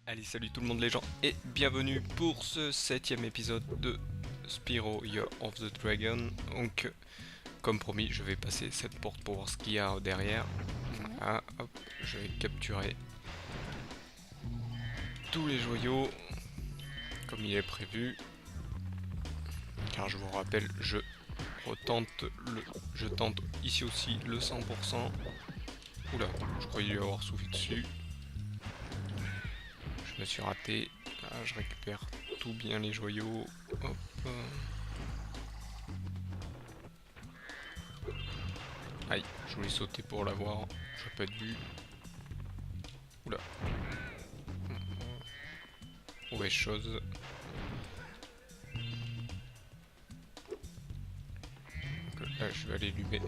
Allez, salut tout le monde les gens et bienvenue pour ce 7ème épisode de Spyro Year of the Dragon. Donc, comme promis, je vais passer cette porte pour voir ce qu'il y a derrière. Voilà, hop, je vais capturer tous les joyaux comme il est prévu. Car je vous rappelle, je tente ici aussi le 100%. Oula, je croyais lui avoir soufflé dessus. Je me suis raté. Là, je récupère tout bien les joyaux. Hop. Aïe, je voulais sauter pour l'avoir. J'ai pas dû. Oula. Mauvaise chose. Donc là, je vais aller allumer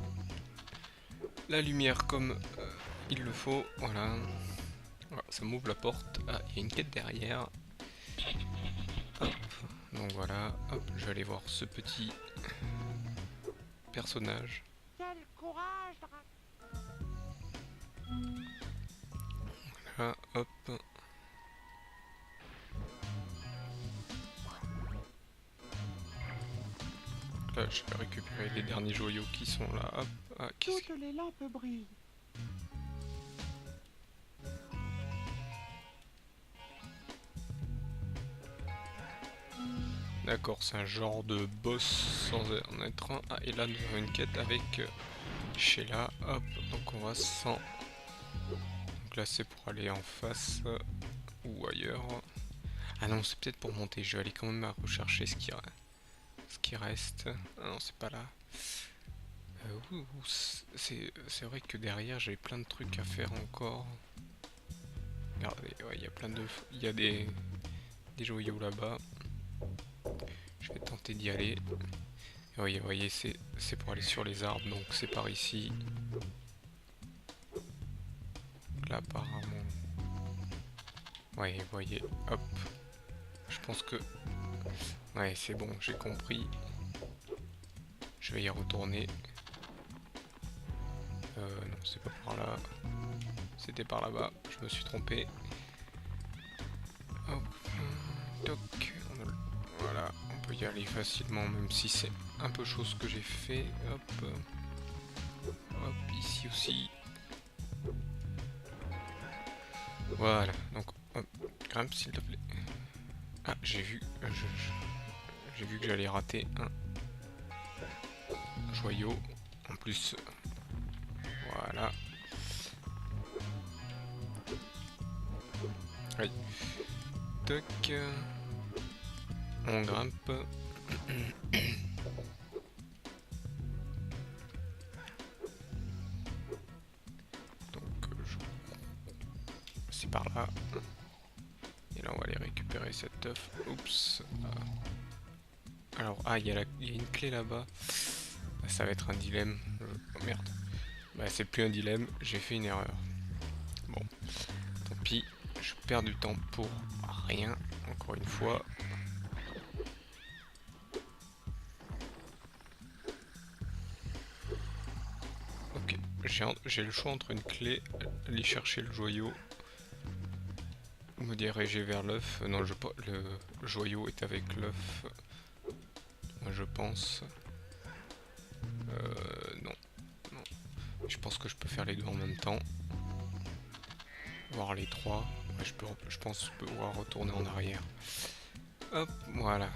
la lumière comme il le faut. Voilà. Voilà, ça m'ouvre la porte. Ah, il y a une quête derrière. Hop. Donc voilà. Hop, je vais aller voir ce petit personnage. Quel courage, Là, hop. Là, je vais récupérer les derniers joyaux qui sont là. Hop. Ah, qu'est-ce que... toutes les lampes brillent. D'accord, c'est un genre de boss sans en être un. Ah, et là, nous avons une quête avec Sheila. Hop, donc on va sans... Donc là, c'est pour aller en face ou ailleurs. Ah non, c'est peut-être pour monter. Je vais aller quand même rechercher ce qui reste. Ah non, c'est pas là. C'est vrai que derrière, j'ai plein de trucs à faire encore. Regardez, ouais, il y a plein de... Il y a des joyaux là-bas. Je vais tenter d'y aller. Oui, vous voyez, c'est pour aller sur les arbres, donc c'est par ici. Là, apparemment... Ouais, vous voyez, hop. Je pense que... Ouais, c'est bon, j'ai compris. Je vais y retourner. Non, c'est pas par là. C'était par là-bas, je me suis trompé. Hop, toc. Voilà, on peut y aller facilement, même si c'est un peu chaud ce que j'ai fait. Hop. Hop, ici aussi. Voilà, donc hop, grimpe s'il te plaît. Ah, j'ai vu, j'ai vu que j'allais rater un joyau. En plus, voilà. Allez, toc. On grimpe. Donc, c'est par là. Et là, on va aller récupérer cet œuf. Oups. Alors, ah, il y a une clé là-bas. Ça va être un dilemme. Oh merde. Bah, c'est plus un dilemme, j'ai fait une erreur. Bon, tant pis, je perds du temps pour rien, encore une fois. Ok, j'ai le choix entre une clé, aller chercher le joyau, ou me diriger vers l'œuf. Non, le joyau est avec l'œuf. Moi, je pense. Non, non. Je pense que je peux faire les deux en même temps. Voir les trois. Ouais, je pense pouvoir retourner en arrière. Hop, voilà.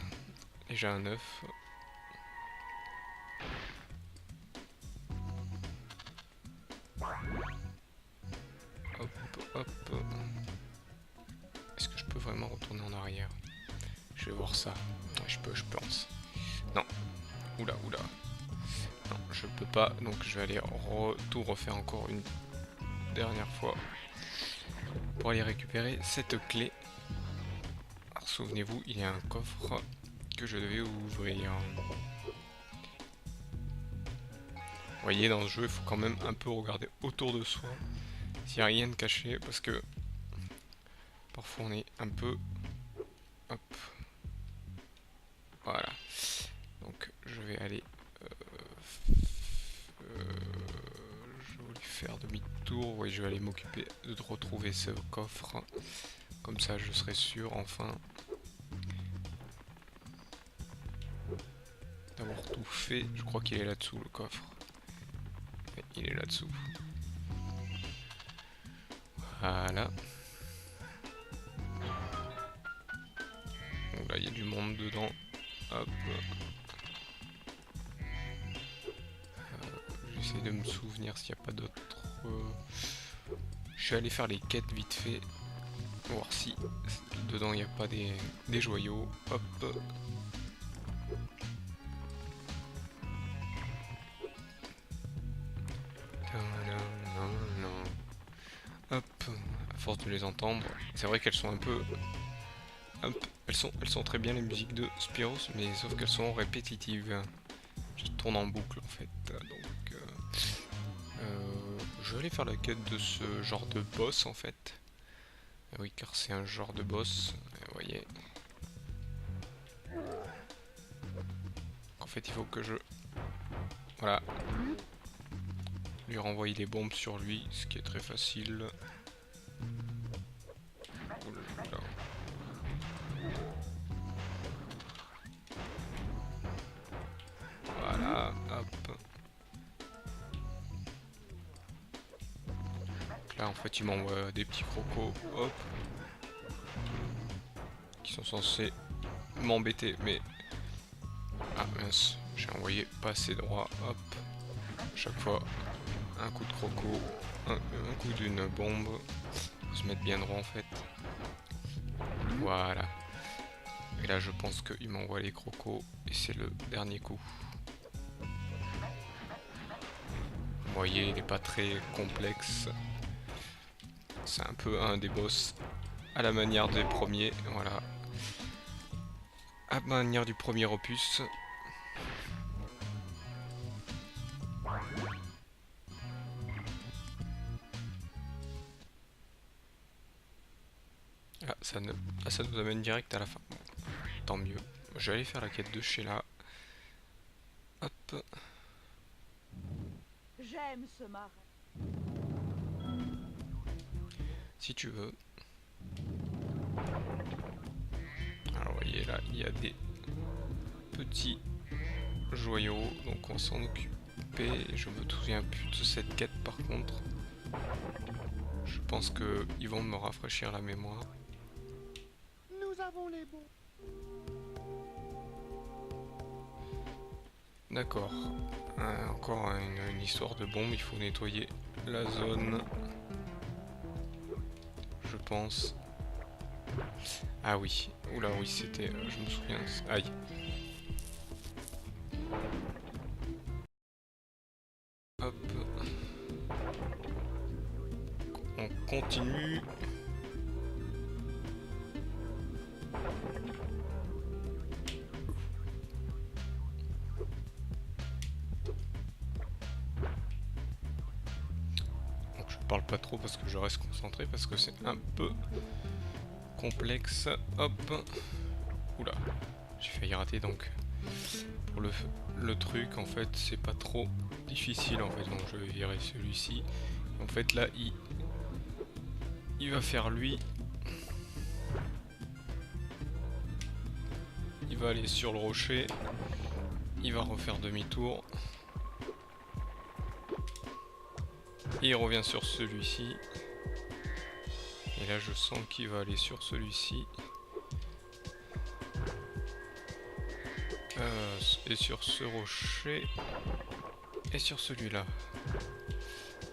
Et j'ai un œuf. Hop, hop. Est-ce que je peux vraiment retourner en arrière? Je vais voir ça. Ouais, je pense. Non. Oula, oula. Non, je peux pas. Donc je vais aller tout refaire encore une dernière fois. Pour aller récupérer cette clé. Alors souvenez-vous, il y a un coffre que je devais ouvrir. Vous voyez, dans ce jeu, il faut quand même un peu regarder autour de soi. S'il n'y a rien de caché, parce que parfois on est un peu... Hop. Voilà. Donc je vais aller... je voulais faire demi-tour. Oui, je vais aller m'occuper de retrouver ce coffre. Comme ça je serai sûr enfin d'avoir tout fait. Je crois qu'il est là-dessous le coffre. Ouais, il est là-dessous. Voilà. Donc là il y a du monde dedans. Hop. J'essaie de me souvenir s'il n'y a pas d'autres... Je suis allé faire les quêtes vite fait. Voir si dedans il n'y a pas des joyaux. Hop. Hop. À force de les entendre, c'est vrai qu'elles sont un peu... Hop. Elles sont très bien les musiques de Spyros, mais sauf qu'elles sont répétitives. Je tourne en boucle en fait. Donc, je vais aller faire la quête de ce genre de boss en fait. Oui, car c'est un genre de boss. Vous voyez. En fait, il faut que je... Voilà. Lui renvoyer des bombes sur lui, ce qui est très facile. Oula. Voilà, hop. Là, en fait, il m'envoie des petits crocos, hop. Qui sont censés m'embêter, mais... Ah mince, j'ai envoyé pas assez droit, hop. Chaque fois, un coup de croco, un coup d'une bombe. Faut se mettre bien droit en fait. Voilà. Et là je pense qu'il m'envoie les crocos et c'est le dernier coup. Vous voyez, il n'est pas très complexe. C'est un peu un des boss à la manière des premiers. Voilà. À la manière du premier opus. Ah, ça nous amène direct à la fin. Bon, tant mieux. Je vais aller faire la quête de Sheila. Hop. J'aime ce marin. Si tu veux. Alors, vous voyez là, il y a des petits joyaux. Donc, on s'en occuper. Je me souviens plus de cette quête par contre. Je pense qu'ils vont me rafraîchir la mémoire. Nous avons les bons. D'accord. Encore une histoire de bombe. Il faut nettoyer la zone. Je pense. Ah oui. Oula, oui, c'était... je me souviens. Aïe. Hop. On continue. Donc je parle pas trop parce que je reste concentré parce que c'est un peu complexe. Hop. Oula. J'ai failli rater donc. Pour le truc en fait c'est pas trop difficile en fait. Donc je vais virer celui-ci. En fait là il va faire lui. Il va aller sur le rocher. Il va refaire demi-tour. Et il revient sur celui-ci. Et là je sens qu'il va aller sur celui-ci. Et sur ce rocher. Et sur celui-là.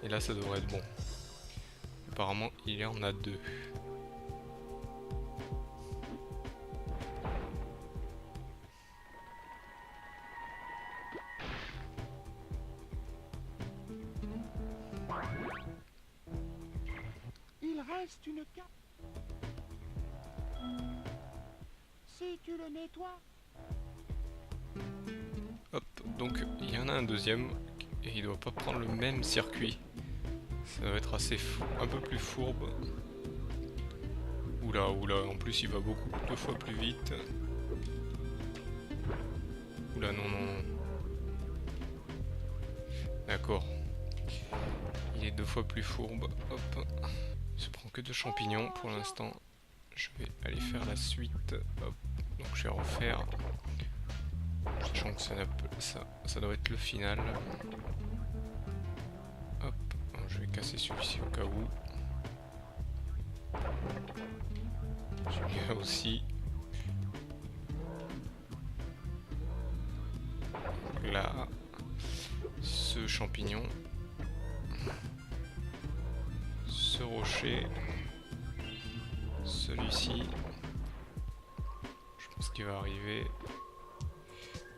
Et là ça devrait être bon. Apparemment il y en a deux. Il reste une carte. Si tu le nettoies, Hop, donc il y en a un deuxième. Et il doit pas prendre le même circuit. Ça doit être assez un peu plus fourbe. Oula, oula, en plus il va beaucoup, 2 fois plus vite. Oula, non, non, non. D'accord. Il est 2 fois plus fourbe. Hop. Il se prend que de champignons pour l'instant. je vais aller faire la suite. Hop. Donc je vais refaire, sachant que ça doit être le final. Hop, je vais casser celui-ci au cas où. Celui-là aussi. Là, ce champignon, ce rocher, celui-ci. Je pense qu'il va arriver.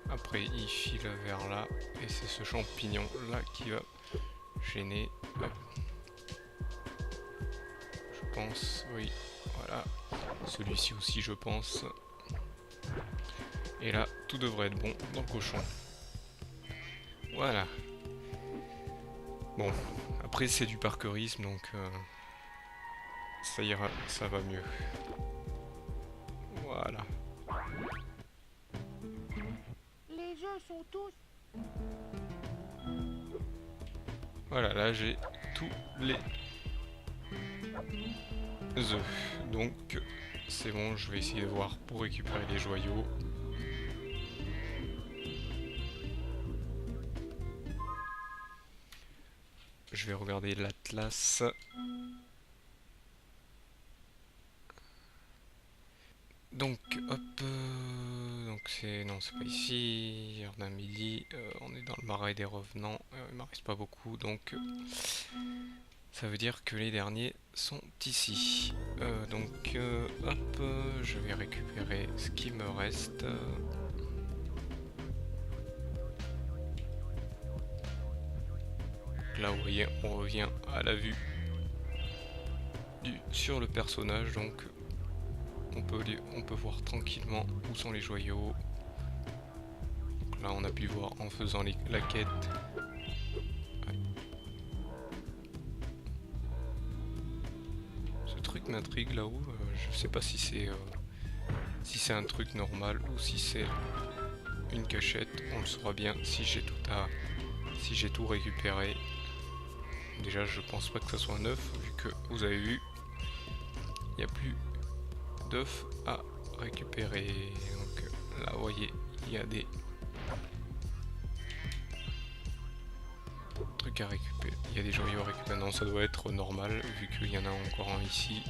Après, il file vers là, et c'est ce champignon là qui va gêner. Hop. Je pense, oui, voilà. Celui-ci aussi, je pense. Et là, tout devrait être bon dans le cochon. Voilà. Bon, après c'est du parkourisme, donc ça ira, ça va mieux. Voilà. Les jeux sont tous... Voilà, là j'ai tous les œufs. Donc c'est bon, je vais essayer de voir pour récupérer les joyaux. Je vais regarder l'atlas. Donc hop, donc non, c'est pas ici, jardin midi, on est dans le marais des revenants, il m'en reste pas beaucoup, donc ça veut dire que les derniers sont ici. Donc hop, je vais récupérer ce qui me reste. Là vous voyez, on revient à la vue sur le personnage, donc on peut voir tranquillement où sont les joyaux. Donc là on a pu voir en faisant la quête. Ouais. Ce truc m'intrigue là-haut, je sais pas si c'est un truc normal ou si c'est une cachette. On le saura bien si j'ai tout récupéré. Déjà je pense pas que ça soit un œuf, vu que vous avez vu, il n'y a plus d'œufs à récupérer. Donc là vous voyez, il y a des trucs à récupérer, il y a des joyaux à récupérer. Non, ça doit être normal vu qu'il y en a encore un ici.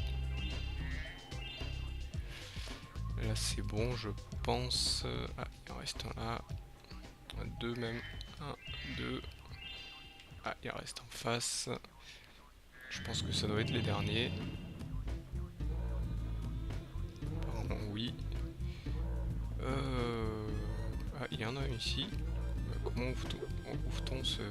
Là c'est bon, je pense. Ah, il en reste un là, deux même, un, deux. Ah, il reste en face. Je pense que ça doit être les derniers. Apparemment oui. Ah, il y en a un ici. Comment ouvre-t-on ce...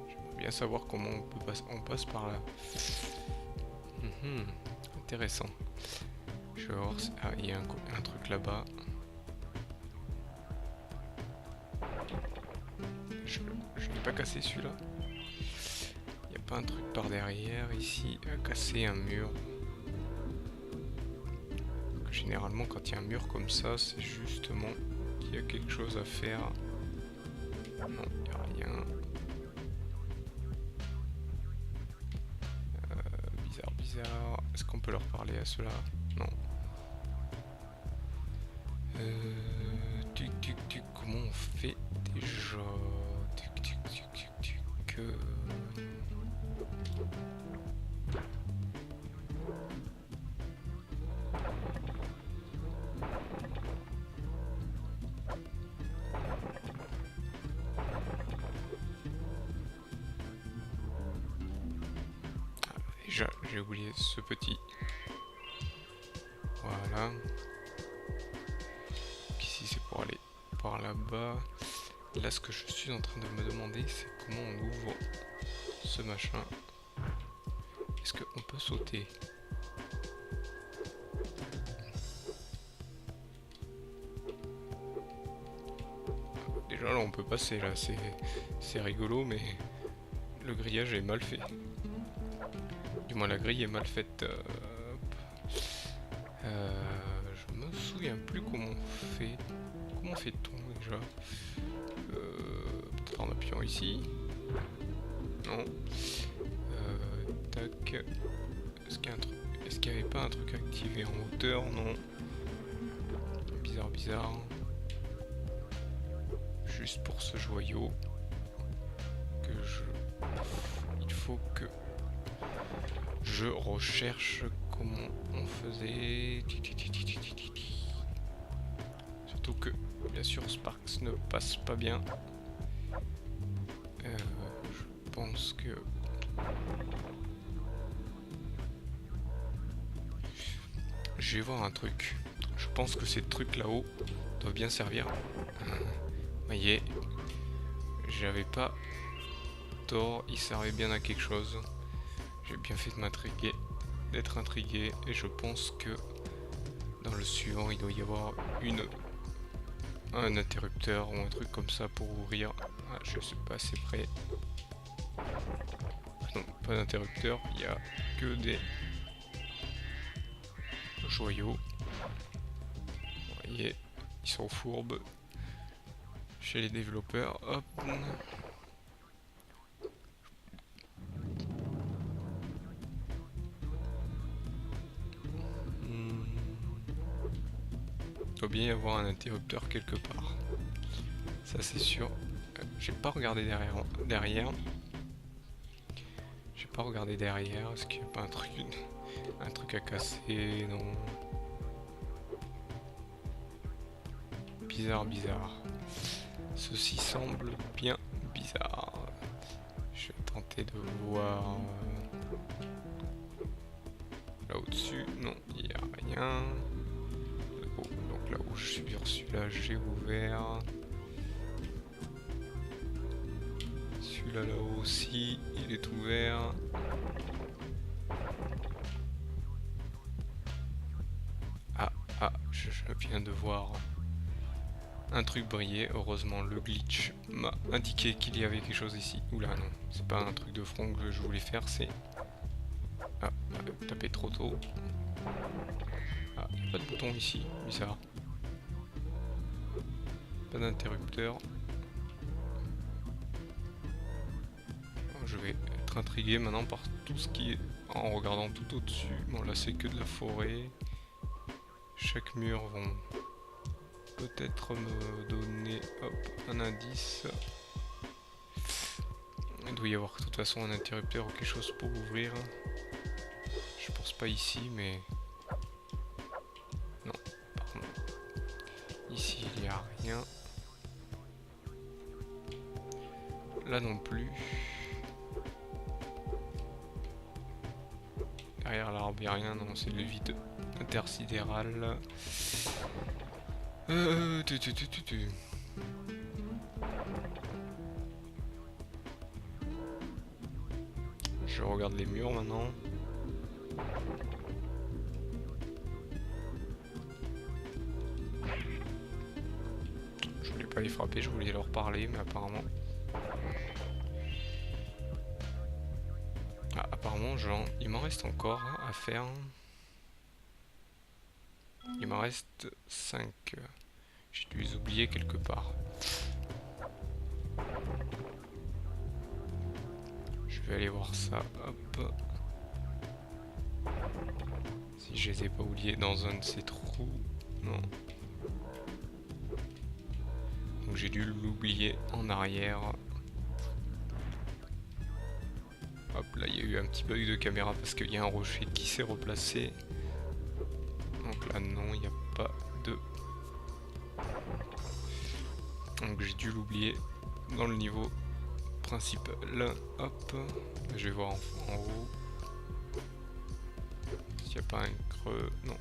J'aimerais bien savoir comment on passe par là. Intéressant. Je vais voir... Ah, il y a un truc là-bas. Je n'ai pas cassé celui-là. Il n'y a pas un truc par derrière ici à casser un mur. Généralement quand il y a un mur comme ça, c'est justement qu'il y a quelque chose à faire. Non, il n'y a rien. Bizarre. Est-ce qu'on peut leur parler à ceux-là? Non. Comment on fait déjà? Déjà, j'ai oublié ce petit. Voilà. Ici, c'est pour aller par là-bas. Là, ce que je suis en train de me demander, c'est comment on ouvre ce machin. Est-ce qu'on peut sauter? Déjà, là, on peut passer, là. C'est rigolo, mais le grillage est mal fait. Du moins, la grille est mal faite. Je me souviens plus comment on fait. Comment fait-on déjà? Peut-être en appuyant ici. Non. tac. Est-ce qu'il y a un truc? Est-ce qu'il n'y avait pas un truc activé en hauteur? Non. Bizarre, bizarre. Juste pour ce joyau que il faut que je recherche comment on faisait. Surtout que bien sûr Sparks ne passe pas bien. Je pense que je vais voir un truc. Je pense que ces trucs là-haut doivent bien servir. Voyez, j'avais pas tort, il servait bien à quelque chose. J'ai bien fait de m'intriguer, d'être intrigué, et je pense que dans le suivant il doit y avoir un interrupteur ou un truc comme ça pour ouvrir. Ah, je suis pas assez près. Non, pas d'interrupteur, il y a que des joyaux. Vous voyez, ils sont fourbes chez les développeurs. Hop. Il doit bien y avoir un interrupteur quelque part. Ça c'est sûr. J'ai pas regardé derrière. J'ai pas regardé derrière. Est-ce qu'il n'y a pas un truc à casser? Non. Bizarre, bizarre. Ceci semble bien bizarre. Je vais tenter de voir là au-dessus. Non, il n'y a rien. Donc là où je suis sur celui-là, j'ai ouvert. Celui-là là-haut aussi, il est ouvert. Je viens de voir un truc briller. Heureusement, le glitch m'a indiqué qu'il y avait quelque chose ici. Oula, non, c'est pas un truc de front que je voulais faire, c'est... Ah, taper trop tôt. Ah, il n'y a pas de bouton ici, bizarre. Pas d'interrupteur. Je vais être intrigué maintenant par tout ce qui est en regardant tout au-dessus. Bon, là c'est que de la forêt. Chaque mur vont peut-être me donner un indice. Il doit y avoir de toute façon un interrupteur ou quelque chose pour ouvrir. Je pense pas ici, mais... Non, pardon. Ici il n'y a rien. Là non plus. Derrière l'arbre il n'y a rien, non, c'est le vide intersidéral. Je regarde les murs maintenant. Je voulais pas les frapper, je voulais leur parler, mais apparemment... Ah, apparemment, genre, il m'en reste encore à faire. Il m'en reste 5. J'ai dû les oublier quelque part. Je vais aller voir ça. Hop. Si je les ai pas oubliés dans un de ces trous. Non. Donc j'ai dû l'oublier en arrière. Hop, là il y a eu un petit bug de caméra parce qu'il y a un rocher qui s'est replacé. Donc là non, il n'y a pas de... Donc j'ai dû l'oublier dans le niveau principal. Hop, je vais voir en haut. S'il n'y a pas un creux... Non.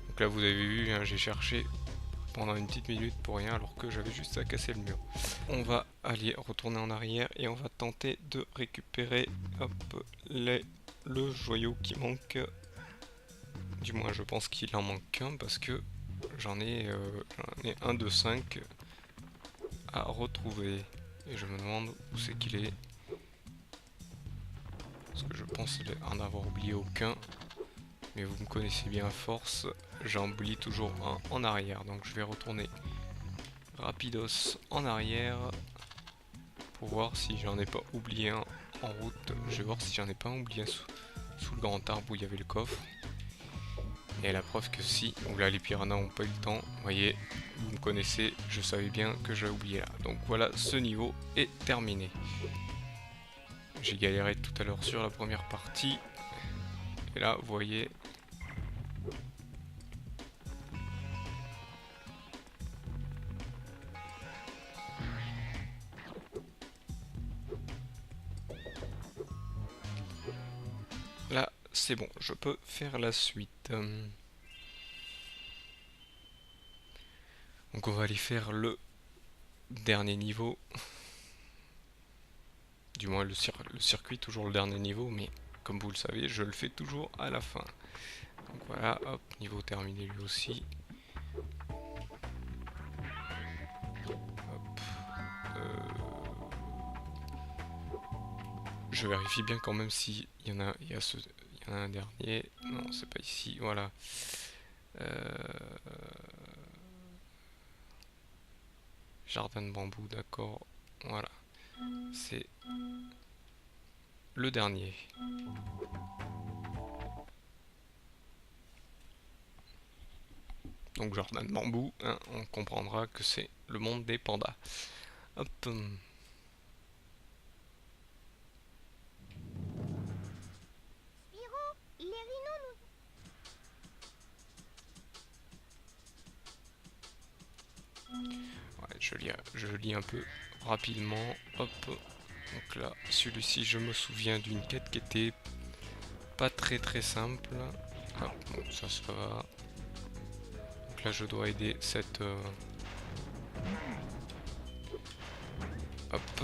Donc là vous avez vu, hein, j'ai cherché pendant une petite minute pour rien alors que j'avais juste à casser le mur. On va aller retourner en arrière et on va tenter de récupérer le joyau qui manque. Du moins je pense qu'il en manque qu'un parce que j'en ai un de 5 à retrouver. Et je me demande où c'est qu'il est. Parce que je pense en avoir oublié aucun. Mais vous me connaissez bien à force, j'en oublie toujours un en arrière. Donc je vais retourner rapidos en arrière pour voir si j'en ai pas oublié un en route. Je vais voir si j'en ai pas oublié sous le grand arbre où il y avait le coffre. Et la preuve que si, ou là les piranhas ont pas eu le temps, vous voyez, vous me connaissez, je savais bien que j'avais oublié là. Donc voilà, ce niveau est terminé. J'ai galéré tout à l'heure sur la première partie. Et là, vous voyez... Là, c'est bon, je peux faire la suite. Donc on va aller faire le dernier niveau. Du moins le circuit, toujours le dernier niveau, mais comme vous le savez, je le fais toujours à la fin. Donc voilà, hop, niveau terminé lui aussi. Hop. Je vérifie bien quand même s'il y en a, il y en a un dernier. Non, c'est pas ici, voilà. Jardin de bambou, d'accord. Voilà. C'est le dernier. Donc jardin de bambou, hein, on comprendra que c'est le monde des pandas. Hop. Spiro, les rhinos Ouais, je lis un peu rapidement. Hop. Donc là, celui-ci, je me souviens d'une quête qui était pas très simple. Ah, bon, ça va. Donc là, je dois aider cette... Hop.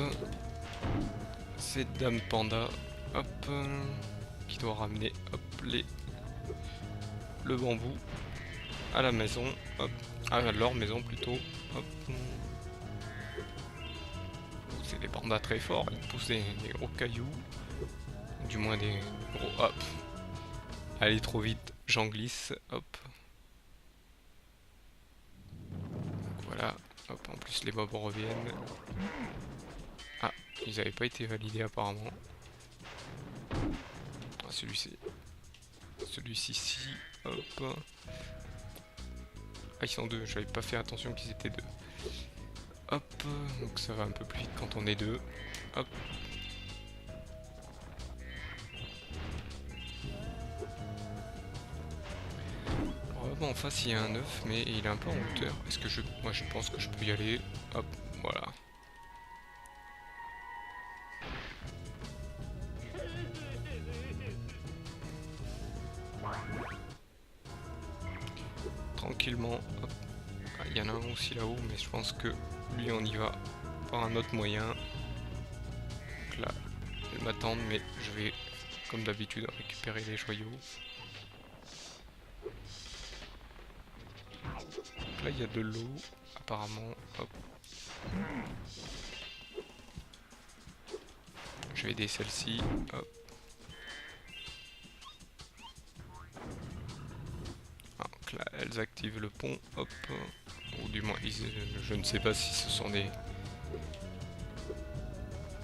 Cette dame panda. Hop. Qui doit ramener, hop, le bambou à la maison. Hop. À leur maison plutôt. Hop. C'est des pandas très forts. Ils poussent des gros cailloux. Du moins des gros... Hop. Allez trop vite, j'en glisse. Hop. Donc voilà. Hop, en plus les mobs reviennent. Ah, ils n'avaient pas été validés apparemment. Ah, celui-ci. Celui-ci, hop. Ah, ils sont deux, j'avais pas fait attention qu'ils étaient deux. Hop, donc ça va un peu plus vite quand on est deux. Hop. Bon, en face il y a un œuf, mais il est un peu en hauteur. Est-ce que moi je pense que je peux y aller. Hop, voilà. Tranquillement. Hop. Ah, il y en a un aussi là-haut, mais je pense que lui on y va par un autre moyen. Donc là, ils m'attendent, mais je vais comme d'habitude récupérer les joyaux. Là il y a de l'eau apparemment. Hop. Je vais aider celle-ci. Hop. Ah, donc là elles activent le pont. Hop. Ou du moins je ne sais pas si ce sont des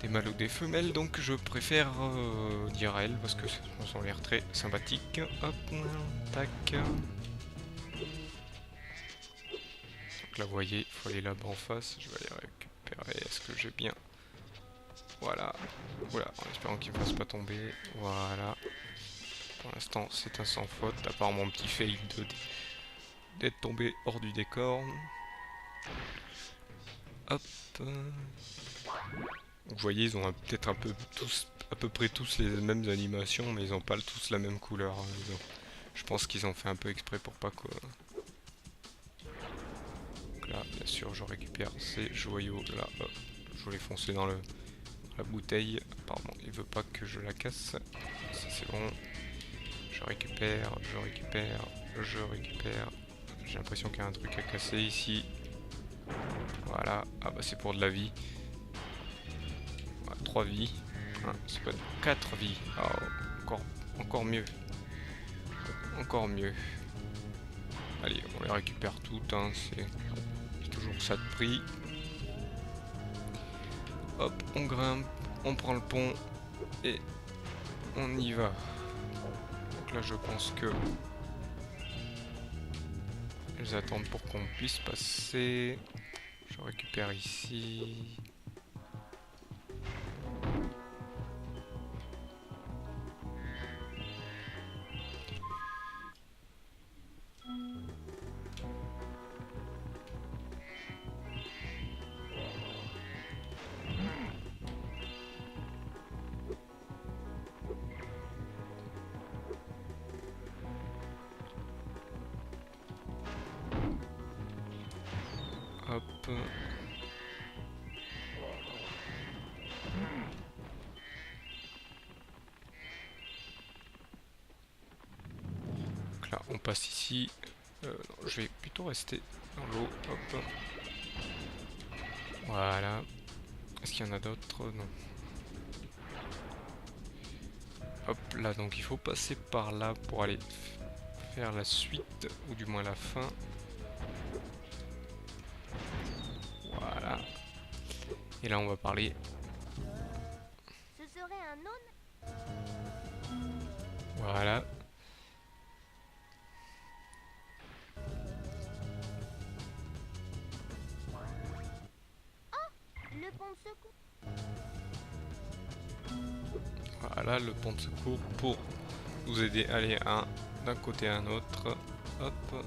mâles ou des femelles, donc je préfère dire elles parce que elles ont l'air très sympathiques. Hop. Tac. Là vous voyez, il faut aller là-bas en face, je vais aller récupérer, est-ce que j'ai bien... Voilà, voilà, en espérant qu'il ne fasse pas tomber, voilà. Pour l'instant c'est un sans faute, à part mon petit fail d'être tombé hors du décor. Hop. Vous voyez, ils ont peut-être à peu près tous les mêmes animations, mais ils n'ont pas tous la même couleur. Je pense qu'ils ont fait un peu exprès pour pas quoi. Là, bien sûr, je récupère ces joyaux là. Hop. Je voulais foncer dans la bouteille. Pardon, il veut pas que je la casse. Ça c'est bon. Je récupère, je récupère, je récupère. J'ai l'impression qu'il y a un truc à casser ici. Voilà. Ah bah c'est pour de la vie. Voilà, 3 vies. C'est pas 4 vies. Oh, encore mieux. Encore mieux. Allez, on les récupère toutes. Hein, c'est toujours ça de prix. Hop, on grimpe, on prend le pont. Et on y va. Donc là je pense que ils attendent pour qu'on puisse passer. Je récupère ici. Hop. Donc là on passe ici. Non, je vais plutôt rester dans l'eau. Hop. Voilà. Est-ce qu'il y en a d'autres? Non. Hop là, donc il faut passer par là pour aller faire la suite, ou du moins la fin. Voilà. Et là on va parler. Ce serait un non. Voilà. Le pont de secours. Voilà le pont de secours pour vous aider à aller d'un côté à un autre. Hop.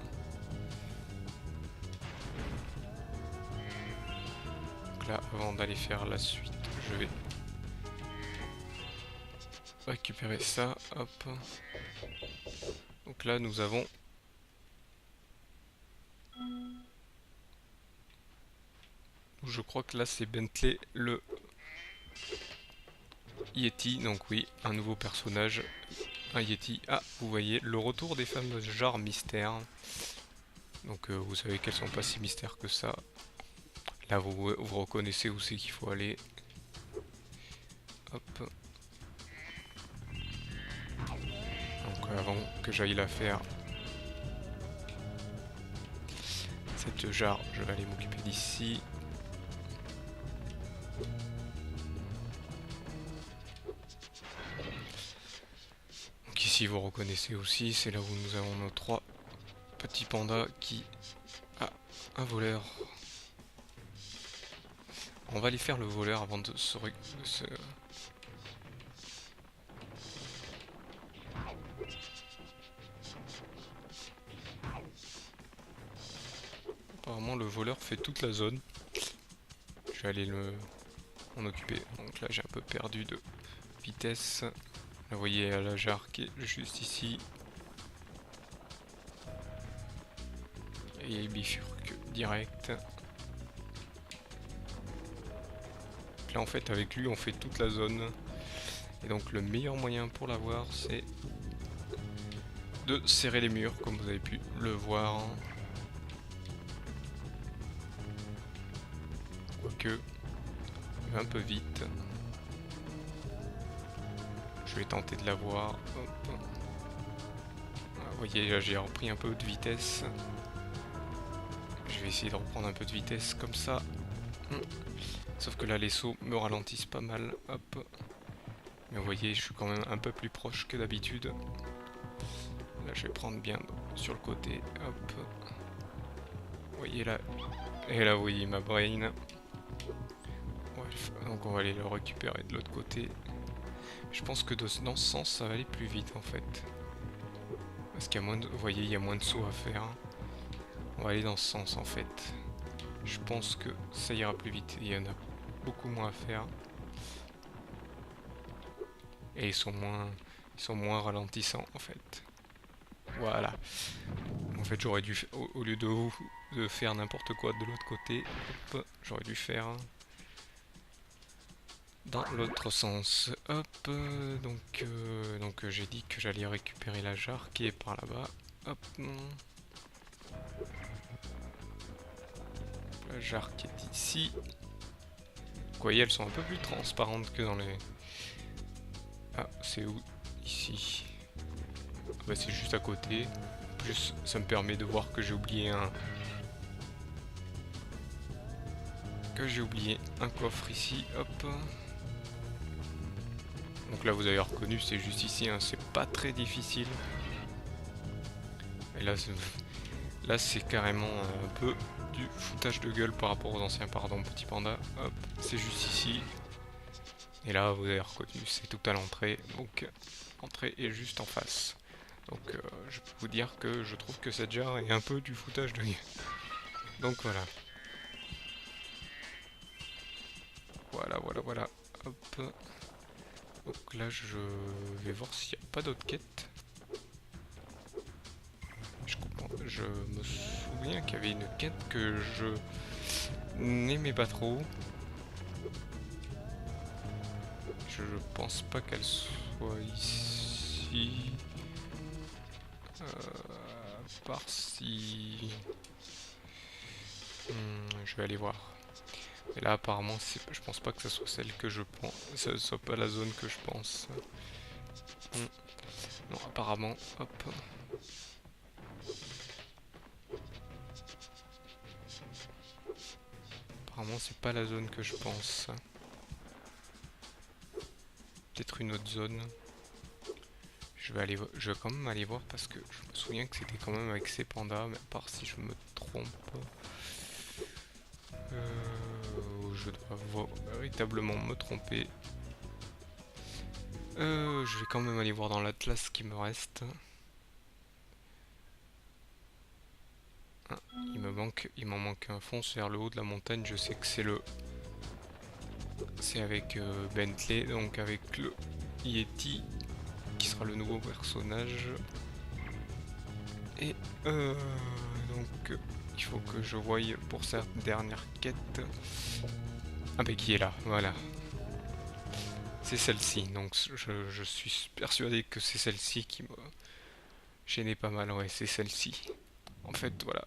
Donc là, avant d'aller faire la suite, je vais récupérer ça. Hop. Donc là, nous avons je crois que là c'est Bentley le Yeti, donc oui, un nouveau personnage, un Yeti. Ah, vous voyez, le retour des fameuses jarres mystères. Donc vous savez qu'elles sont pas si mystères que ça. Là vous reconnaissez où c'est qu'il faut aller. Hop. Donc avant que j'aille la faire, cette jarre, je vais aller m'occuper d'ici. Donc ici vous reconnaissez aussi, c'est là où nous avons nos 3 petits pandas qui... Ah, un voleur. On va aller faire le voleur avant de se... Apparemment le voleur fait toute la zone. Je vais aller m'en occuper. Donc là j'ai un peu perdu de vitesse. Là vous voyez la jarre qui est juste ici. Et il bifurque direct. Donc là en fait avec lui on fait toute la zone. Et donc le meilleur moyen pour l'avoir c'est de serrer les murs comme vous avez pu le voir. Quoique un peu vite. Je vais tenter de l'avoir. Vous voyez là j'ai repris un peu de vitesse. Je vais essayer de reprendre un peu de vitesse comme ça. Sauf que là les sauts me ralentissent pas mal. Hop. Mais vous voyez je suis quand même un peu plus proche que d'habitude. Là je vais prendre bien sur le côté. Hop. Vous voyez là. Et là vous voyez ma brain. Bref, donc on va aller le récupérer de l'autre côté. Je pense que dans ce sens ça va aller plus vite en fait. Parce qu'il y a moins de... Vous voyez il y a moins de sauts à faire. On va aller dans ce sens en fait. Je pense que ça ira plus vite. Il y en a beaucoup moins à faire. Et ils sont moins ralentissants en fait. Voilà. En fait j'aurais dû, au lieu de faire n'importe quoi de l'autre côté, j'aurais dû faire dans l'autre sens. Hop. Donc j'ai dit que j'allais récupérer la jarre qui est par là-bas. Hop. La jarre qui est ici. Vous voyez, elles sont un peu plus transparentes que dans les... Ah, c'est où? Ici. Bah, c'est juste à côté. En plus, ça me permet de voir que j'ai oublié un coffre ici. Hop. Donc là vous avez reconnu, c'est juste ici, hein, c'est pas très difficile. Et là c'est carrément un peu du foutage de gueule par rapport aux anciens, pardon petit panda. Hop, c'est juste ici. Et là vous avez reconnu, c'est tout à l'entrée, donc l'entrée est juste en face. Donc je peux vous dire que je trouve que cette jarre est un peu du foutage de gueule. Donc voilà. Voilà. Hop. Donc là je vais voir s'il n'y a pas d'autres quêtes. Je me souviens qu'il y avait une quête que je n'aimais pas trop. Je pense pas qu'elle soit ici. À part si... je vais aller voir. Et là apparemment je pense pas que ce soit celle que je pense. Ce soit pas la zone que je pense. Non apparemment. Hop. Apparemment c'est pas la zone que je pense. Peut-être une autre zone. Je vais quand même aller voir parce que je me souviens que c'était quand même avec ces pandas, mais à part si je me trompe. Je dois véritablement me tromper. Je vais quand même aller voir dans l'atlas ce qui me reste. Ah, il m'en manque un fonce vers le haut de la montagne. Je sais que c'est avec Bentley, donc avec le Yeti qui sera le nouveau personnage. Et donc il faut que je voie pour cette dernière quête. Ah bah qui est là, voilà. C'est celle-ci, donc je suis persuadé que c'est celle-ci qui me gênait pas mal, ouais, c'est celle-ci. En fait, voilà.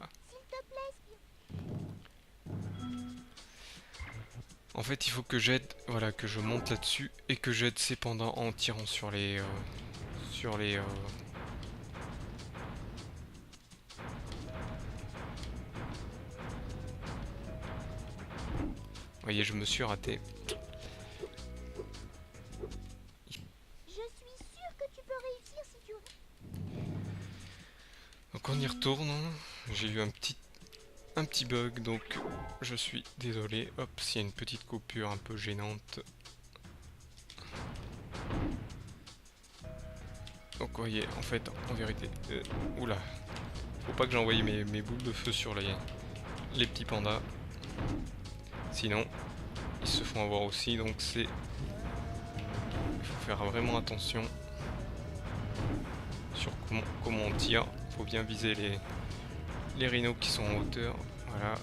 En fait, il faut que j'aide, voilà, que je monte là-dessus et que j'aide ces pandas en tirant sur les... Vous voyez, je me suis raté. Je suis sûre que tu peux réussir si tu... Donc on y retourne, hein. J'ai eu un petit bug, donc je suis désolé. Hop, s'il y a une petite coupure un peu gênante. Donc vous voyez, en fait, en vérité... oula. Faut pas que j'envoie mes boules de feu sur les petits pandas. Sinon, ils se font avoir aussi, donc c'est... Il faut faire vraiment attention sur comment on tire. Il faut bien viser les rhinos qui sont en hauteur. Voilà.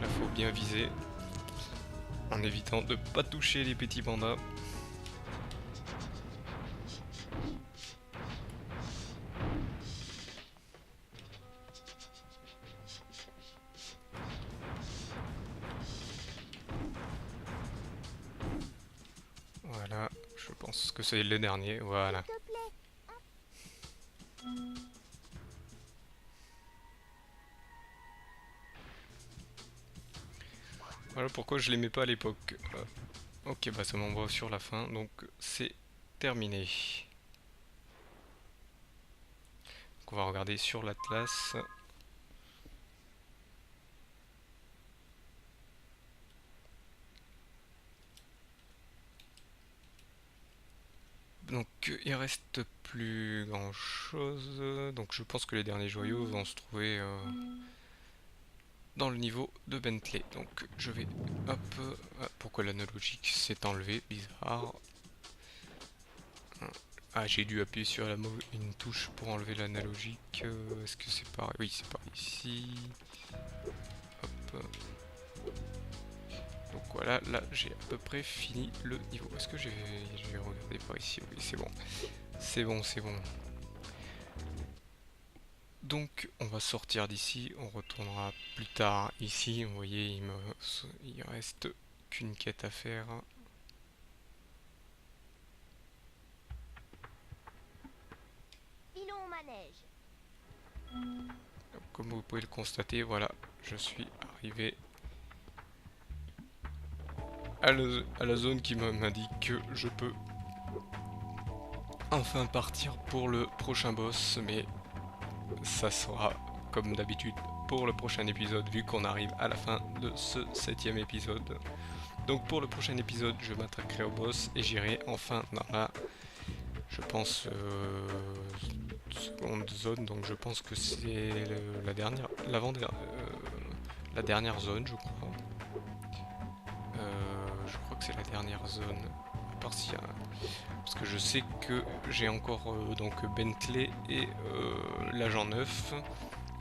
Là, faut bien viser en évitant de pas toucher les petits pandas. Voilà, je pense que c'est le dernier, voilà. S'il te plaît. Voilà pourquoi je l'aimais pas à l'époque. Ok, bah ça m'envoie sur la fin, donc c'est terminé. Donc on va regarder sur l'atlas. Donc il reste plus grand chose. Donc je pense que les derniers joyaux vont se trouver dans le niveau de Bentley. Donc je vais... Hop. Pourquoi l'analogique s'est enlevé? Bizarre. Ah, j'ai dû appuyer sur une touche pour enlever l'analogique. Est-ce que c'est pareil? Oui, c'est pareil ici. Hop. Donc voilà, là j'ai à peu près fini le niveau. Est-ce que je vais regarder par ici? Oui, c'est bon. C'est bon. Donc on va sortir d'ici, on retournera plus tard ici. Vous voyez, il reste qu'une quête à faire. Filons au manège. comme vous pouvez le constater, voilà, je suis arrivé à la zone qui m'indique que je peux enfin partir pour le prochain boss, mais ça sera comme d'habitude pour le prochain épisode, vu qu'on arrive à la fin de ce 7e épisode. Donc pour le prochain épisode, je m'attaquerai au boss et j'irai enfin dans la, je pense, seconde zone. Donc je pense que c'est la dernière, la dernière zone, je crois. Je crois que c'est la dernière zone. À part s'il y a... Parce que je sais que j'ai encore donc Bentley et l'agent 9.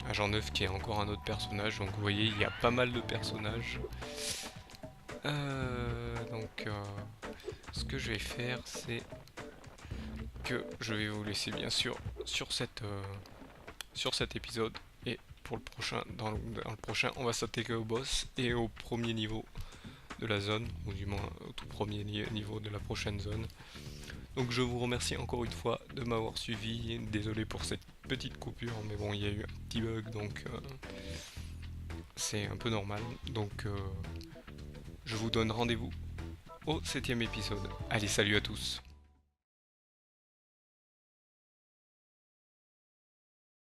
Agent 9 qui est encore un autre personnage. Donc vous voyez, il y a pas mal de personnages. Ce que je vais faire, c'est que je vais vous laisser bien sûr sur cet épisode. Et pour le prochain, dans le prochain, on va s'attaquer au boss et au premier niveau de la zone, ou du moins au tout premier niveau de la prochaine zone. Donc je vous remercie encore une fois de m'avoir suivi. Désolé pour cette petite coupure, mais bon, il y a eu un petit bug, donc c'est un peu normal. Donc je vous donne rendez-vous au 7e épisode. Allez, salut à tous!